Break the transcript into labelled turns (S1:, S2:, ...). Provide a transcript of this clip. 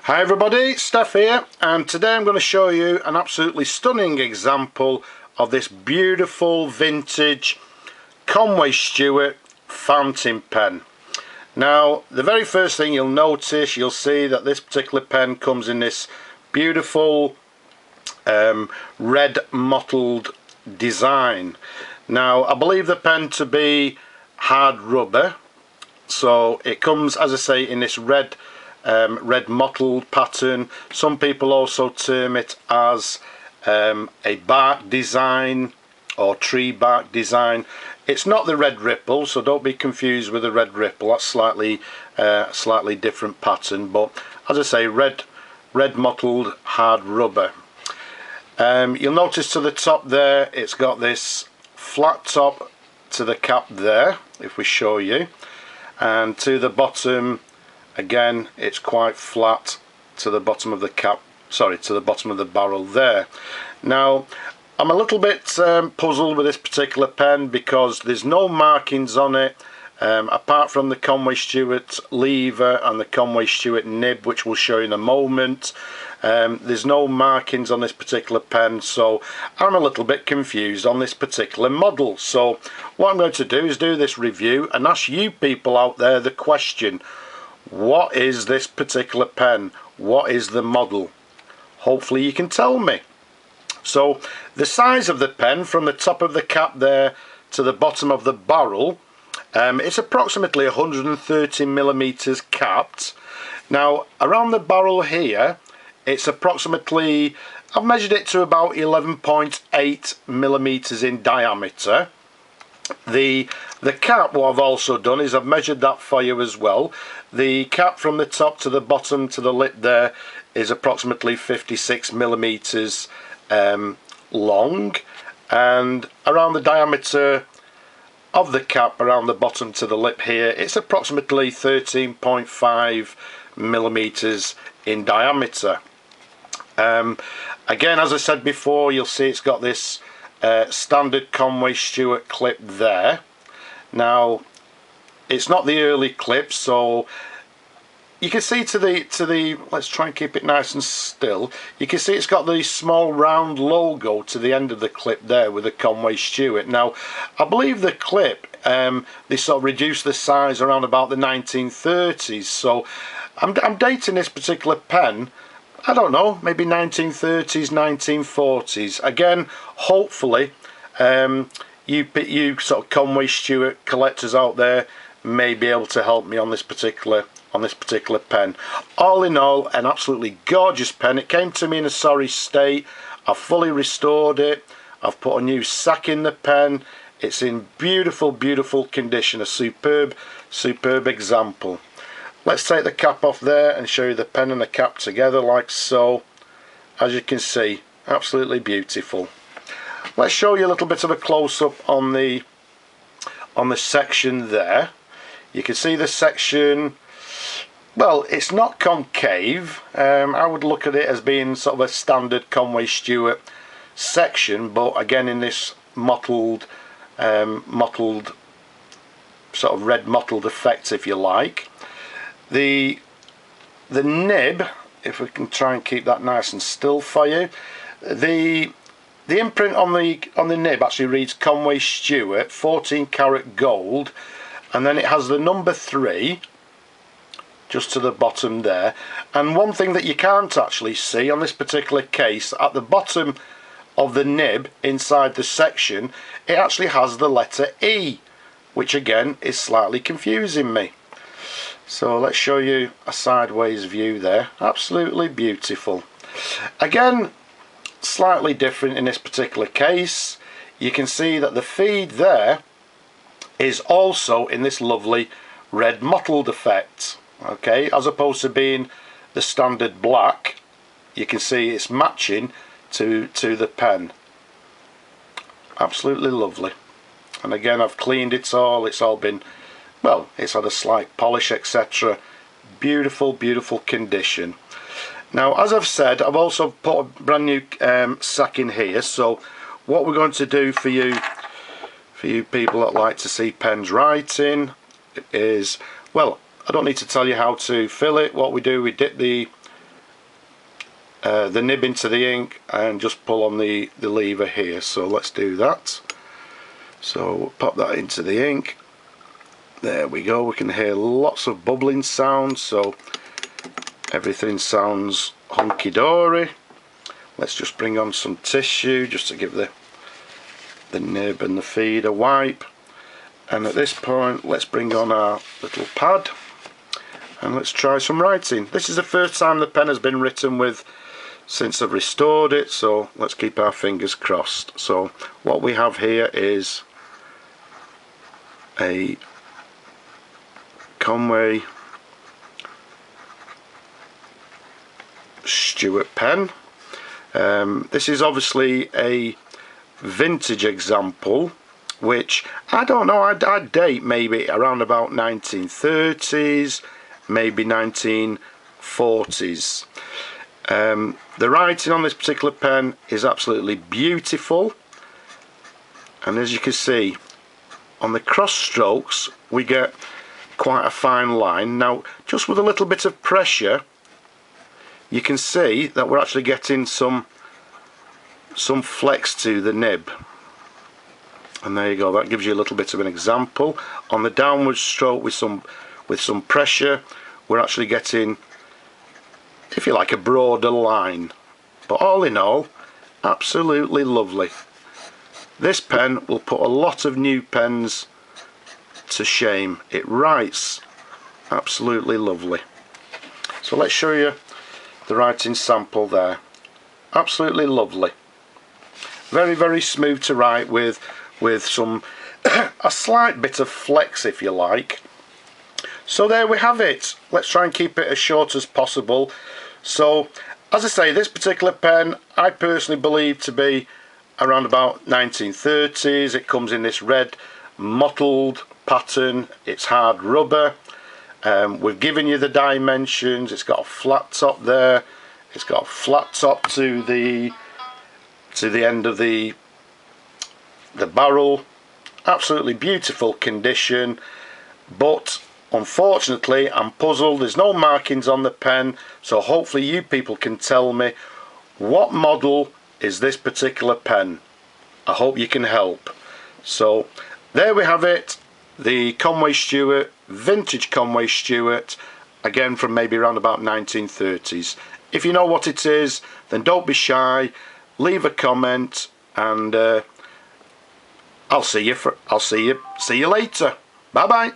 S1: Hi everybody, Steph here, and today I'm going to show you an absolutely stunning example of this beautiful vintage Conway Stewart fountain pen. Now, the very first thing you'll notice, you'll see that this particular pen comes in this beautiful red mottled design. Now, I believe the pen to be hard rubber, so it comes, as I say, in this red mottled pattern. Some people also term it as a bark design or tree bark design. It's not the red ripple, so don't be confused with the red ripple. That's slightly different pattern, but as I say, red mottled hard rubber. You'll notice to the top there, it's got this flat top to the cap there, if we show you, and to the bottom again it's quite flat to the bottom of the cap, sorry, to the bottom of the barrel there. Now, I'm a little bit puzzled with this particular pen because there's no markings on it, apart from the Conway Stewart lever and the Conway Stewart nib, which we'll show you in a moment. There's no markings on this particular pen, so I'm a little bit confused on this particular model. So what I'm going to do is do this review and ask you people out there the question: what is this particular pen? What is the model? Hopefully you can tell me. So the size of the pen from the top of the cap there to the bottom of the barrel, it's approximately 130 millimeters capped. Now around the barrel here, it's approximately, I've measured it to about 11.8 millimeters in diameter. The cap, what I've also done is I've measured that for you as well. The cap from the top to the bottom to the lip there is approximately 56 millimeters long, and around the diameter of the cap around the bottom to the lip here, it's approximately 13.5 millimeters in diameter. Again, as I said before, you'll see it's got this standard Conway Stewart clip there. Now, it's not the early clip, so you can see to the let's try and keep it nice and still, you can see it's got the small round logo to the end of the clip there with the Conway Stewart. Now, I believe the clip, they sort of reduced the size around about the 1930s, so I'm dating this particular pen, I don't know, maybe 1930s, 1940s. Again, hopefully you sort of Conway Stewart collectors out there may be able to help me on this particular pen. All in all, an absolutely gorgeous pen. It came to me in a sorry state. I've fully restored it. I've put a new sack in the pen. It's in beautiful condition. A superb example. Let's take the cap off there and show you the pen and the cap together like so. As you can see, absolutely beautiful. Let's show you a little bit of a close-up on the section there. You can see the section, well, it's not concave. I would look at it as being sort of a standard Conway Stewart section, but again in this mottled sort of red mottled effect, if you like. The nib, if we can try and keep that nice and still for you, the imprint on the nib actually reads Conway Stewart 14 karat gold, and then it has the number 3 just to the bottom there. And one thing that you can't actually see on this particular case, at the bottom of the nib inside the section, it actually has the letter E, which again is slightly confusing me. So let's show you a sideways view there. Absolutely beautiful. Again, slightly different in this particular case. You can see that the feed there is also in this lovely red mottled effect. Okay, as opposed to being the standard black, you can see it's matching to the pen. Absolutely lovely. And again, I've cleaned it all. It's all been, well, it's had a slight polish, etc. Beautiful condition. Now, as I've said, I've also put a brand new sack in here. So what we're going to do for you people that like to see pens writing is, well, I don't need to tell you how to fill it. What we do, we dip the the nib into the ink and just pull on the lever here. So let's do that. So we'll pop that into the ink. There we go. We can hear lots of bubbling sounds, so everything sounds hunky-dory. Let's just bring on some tissue just to give the nib and the feed a wipe. And at this point, let's bring on our little pad and let's try some writing. This is the first time the pen has been written with since I've restored it, so let's keep our fingers crossed. So what we have here is a Conway Stewart pen. This is obviously a vintage example, which I don't know, I'd date maybe around about 1930s, maybe 1940s. The writing on this particular pen is absolutely beautiful, and as you can see on the cross strokes we get quite a fine line. Now just with a little bit of pressure you can see that we're actually getting some flex to the nib, and there you go, that gives you a little bit of an example. On the downward stroke with some pressure we're actually getting, if you like, a broader line. But all in all, absolutely lovely. This pen will put a lot of new pens to shame. It writes absolutely lovely. So let's show you the writing sample there. Absolutely lovely. Very, very smooth to write with some a slight bit of flex, if you like. So there we have it. Let's try and keep it as short as possible. So as I say, this particular pen I personally believe to be around about 1930s. It comes in this red mottled pattern. It's hard rubber. We've given you the dimensions. It's got a flat top there. It's got a flat top to the end of the barrel. Absolutely beautiful condition, but unfortunately I'm puzzled. There's no markings on the pen, so hopefully you people can tell me what model is this particular pen. I hope you can help. So there we have it, the Conway Stewart, vintage Conway Stewart, again from maybe around about 1930s. If you know what it is, then don't be shy, leave a comment, and I'll see you later. Bye bye.